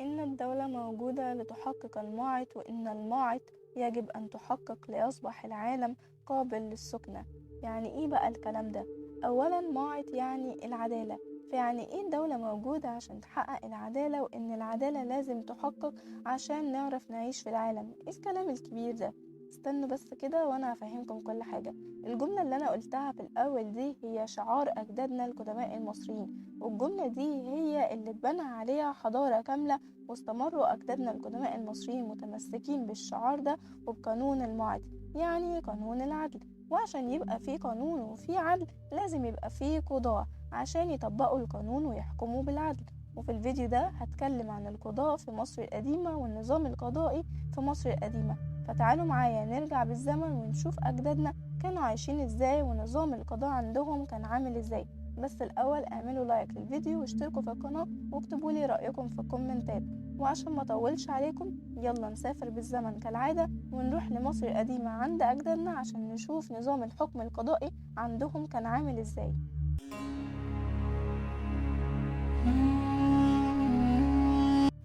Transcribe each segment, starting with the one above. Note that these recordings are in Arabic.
إن الدولة موجودة لتحقق الموعد، وإن الموعد يجب أن تحقق ليصبح العالم قابل للسكنة. يعني إيه بقى الكلام ده؟ أولا موعد يعني العدالة، فيعني إيه الدولة موجودة عشان تحقق العدالة، وإن العدالة لازم تحقق عشان نعرف نعيش في العالم. إيه الكلام الكبير ده؟ استنوا بس كده وأنا هفهمكم كل حاجة. الجملة اللي أنا قلتها في الأول دي هي شعار أجدادنا القدماء المصريين، والجملة دي هي اللي اتبنى عليها حضارة كاملة، واستمروا أجدادنا القدماء المصريين متمسكين بالشعار ده وبقانون المعادل، يعني قانون العدل. وعشان يبقى فيه قانون وفيه عدل لازم يبقى فيه قضاة عشان يطبقوا القانون ويحكموا بالعدل. وفي الفيديو ده هتكلم عن القضاء في مصر القديمة والنظام القضائي في مصر القديمة. فتعالوا معايا نرجع بالزمن ونشوف أجدادنا كانوا عايشين ازاي ونظام القضاء عندهم كان عامل ازاي. بس الأول اعملوا لايك للفيديو واشتركوا في القناة واكتبوا لي رأيكم في الكومنتات. وعشان ما اطولش عليكم يلا نسافر بالزمن كالعادة ونروح لمصر القديمة عند أجدادنا عشان نشوف نظام الحكم القضائي عندهم كان عامل ازاي.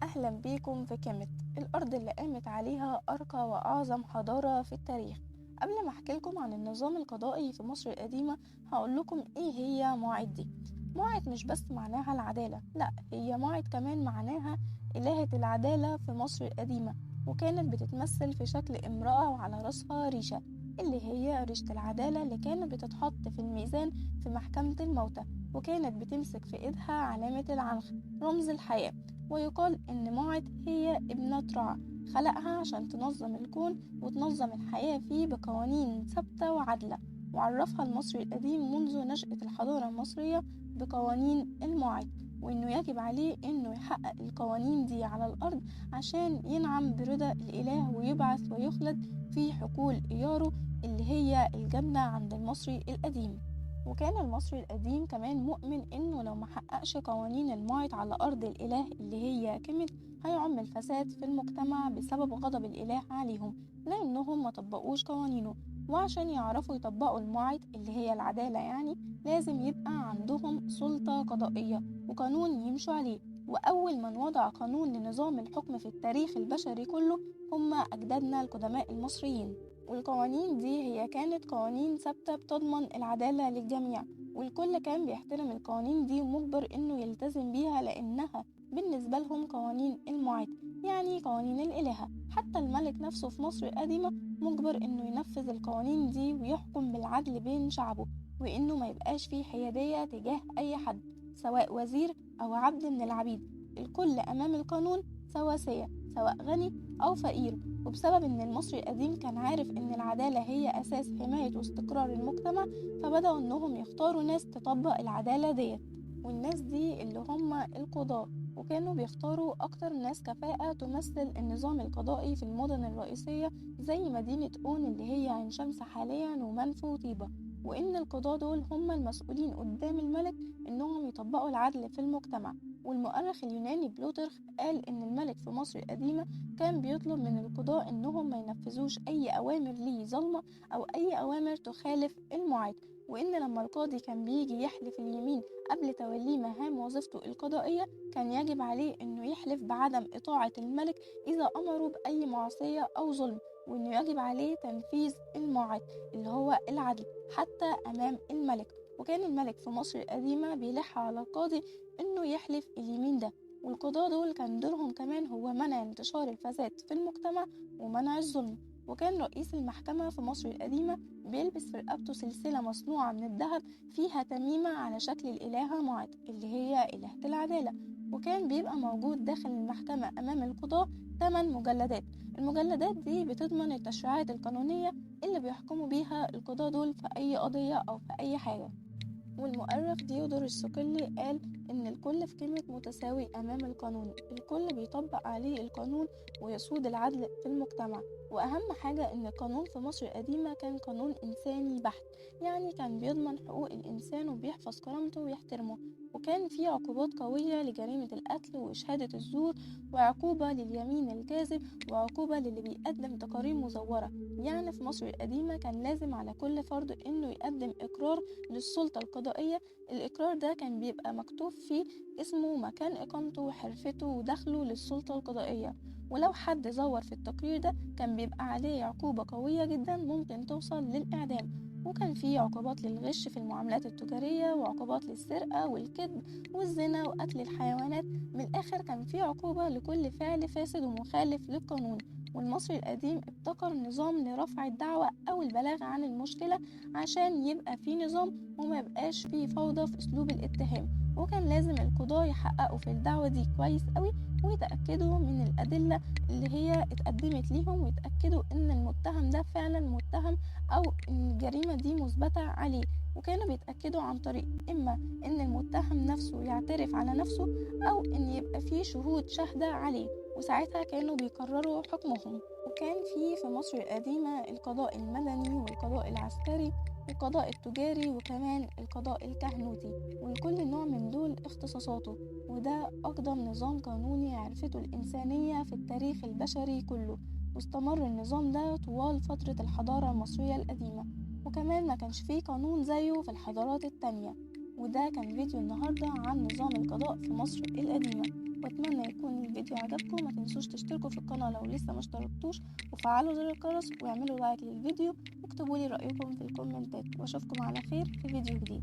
أهلا بيكم في كيميت، الأرض اللي قامت عليها أرقى وأعظم حضارة في التاريخ. قبل ما أحكي لكم عن النظام القضائي في مصر القديمة هقول لكم إيه هي موعد دي. موعد مش بس معناها العدالة، لا، هي موعد كمان معناها إلهة العدالة في مصر القديمة، وكانت بتتمثل في شكل امرأة وعلى رأسها ريشة، اللي هي ريشة العدالة اللي كانت بتتحط في الميزان في محكمة الموتى، وكانت بتمسك في إيدها علامة العنخ رمز الحياة. ويقال إن موعد هي ابنة رع خلقها عشان تنظم الكون وتنظم الحياة فيه بقوانين ثابتة وعادلة، وعرفها المصري القديم منذ نشأة الحضارة المصرية بقوانين الموعد، وإنه يجب عليه إنه يحقق القوانين دي على الأرض عشان ينعم برضا الإله ويبعث ويخلد في حقول إياره اللي هي الجنة عند المصري القديم. وكان المصري القديم كمان مؤمن إنه لو محققش قوانين الموعد على أرض الإله اللي هي كيميت هيعم الفساد في المجتمع بسبب غضب الإله عليهم لأنهم ما طبقوش قوانينه. وعشان يعرفوا يطبقوا الموعد اللي هي العدالة يعني لازم يبقى عندهم سلطة قضائية وقانون يمشوا عليه. وأول من وضع قانون لنظام الحكم في التاريخ البشري كله هم أجدادنا القدماء المصريين. والقوانين دي هي كانت قوانين ثابتة بتضمن العدالة للجميع، والكل كان بيحترم القوانين دي ومجبر انه يلتزم بيها لانها بالنسبة لهم قوانين الموعد، يعني قوانين الإلهة. حتى الملك نفسه في مصر القديمة مجبر انه ينفذ القوانين دي ويحكم بالعدل بين شعبه، وانه ما يبقاش فيه حيادية تجاه اي حد سواء وزير او عبد من العبيد. الكل امام القانون سواسية سواء غني او فقير. وبسبب ان المصري القديم كان عارف ان العدالة هي اساس حماية واستقرار المجتمع فبدأوا انهم يختاروا ناس تطبق العدالة ديت، والناس دي اللي هم القضاة. وكانوا بيختاروا اكتر ناس كفاءة تمثل النظام القضائي في المدن الرئيسية زي مدينة اون اللي هي عين شمس حاليا ومنفى وطيبة. وان القضاة دول هم المسؤولين قدام الملك انهم يطبقوا العدل في المجتمع. والمؤرخ اليوناني بلوترخ قال ان الملك في مصر القديمة كان بيطلب من القضاء إنهم ما ينفذوش أي أوامر ليه ظلمة أو أي أوامر تخالف الموعد، وإن لما القاضي كان بيجي يحلف اليمين قبل توليه مهام وظيفته القضائية كان يجب عليه إنه يحلف بعدم إطاعة الملك إذا أمره بأي معصية أو ظلم، وإنه يجب عليه تنفيذ الموعد اللي هو العدل حتى أمام الملك. وكان الملك في مصر القديمة بيلح على القاضي إنه يحلف اليمين ده. والقضاة دول كان دورهم كمان هو منع انتشار الفساد في المجتمع ومنع الظلم. وكان رئيس المحكمة في مصر القديمة بيلبس في رقبته سلسلة مصنوعة من الذهب فيها تميمة على شكل الإلهة معد اللي هي إلهة العدالة. وكان بيبقى موجود داخل المحكمة أمام القضاة 8 مجلدات. المجلدات دي بتضمن التشريعات القانونية اللي بيحكموا بيها القضاة دول في أي قضية أو في أي حاجة. والمؤرخ ديودور الصقلي قال إن الكل في كلمة متساوي أمام القانون، الكل بيطبق عليه القانون ويسود العدل في المجتمع. وأهم حاجة إن القانون في مصر القديمة كان قانون إنساني بحت، يعني كان بيضمن حقوق الإنسان وبيحفظ كرامته ويحترمه. وكان في عقوبات قوية لجريمة القتل وإشهادة الزور، وعقوبة لليمين الكاذب، وعقوبة للي بيقدم تقارير مزورة. يعني في مصر القديمة كان لازم على كل فرد إنه يقدم إقرار للسلطة القضائية. الإقرار ده كان بيبقى مكتوب فيه اسمه ومكان إقامته وحرفته ودخله للسلطة القضائية، ولو حد زور في التقرير ده كان بيبقى عليه عقوبة قوية جدا ممكن توصل للإعدام. وكان في عقوبات للغش في المعاملات التجارية، وعقوبات للسرقة والكذب والزنا وقتل الحيوانات. من الآخر كان في عقوبة لكل فعل فاسد ومخالف للقانون. والمصري القديم ابتكر نظام لرفع الدعوى أو البلاغ عن المشكلة عشان يبقى في نظام وما يبقاش في فوضى في أسلوب الاتهام. وكان لازم القضاة يحققوا في الدعوة دي كويس قوي، ويتأكدوا من الأدلة اللي هي اتقدمت ليهم، ويتأكدوا ان المتهم ده فعلا متهم او ان الجريمة دي مثبتة عليه. وكانوا بيتأكدوا عن طريق اما ان المتهم نفسه يعترف على نفسه، او ان يبقى فيه شهود شاهدة عليه، وساعتها كانوا بيقرروا حكمهم. وكان في مصر القديمة القضاء المدني والقضاء العسكري والقضاء التجاري وكمان القضاء الكهنوتي، ولكل نوع من دول اختصاصاته. وده أقدم نظام قانوني عرفته الإنسانية في التاريخ البشري كله، واستمر النظام ده طوال فترة الحضارة المصرية القديمة، وكمان ما كانش فيه قانون زيه في الحضارات التانية. وده كان فيديو النهاردة عن نظام القضاء في مصر القديمة، واتمنى يكون الفيديو عجبكم. ما تنسوش تشتركوا في القناة لو لسه ما اشتركتوش، وفعلوا زر الجرس واعملوا لايك للفيديو، واكتبوا لي رأيكم في الكومنتات، واشوفكم على خير في فيديو جديد.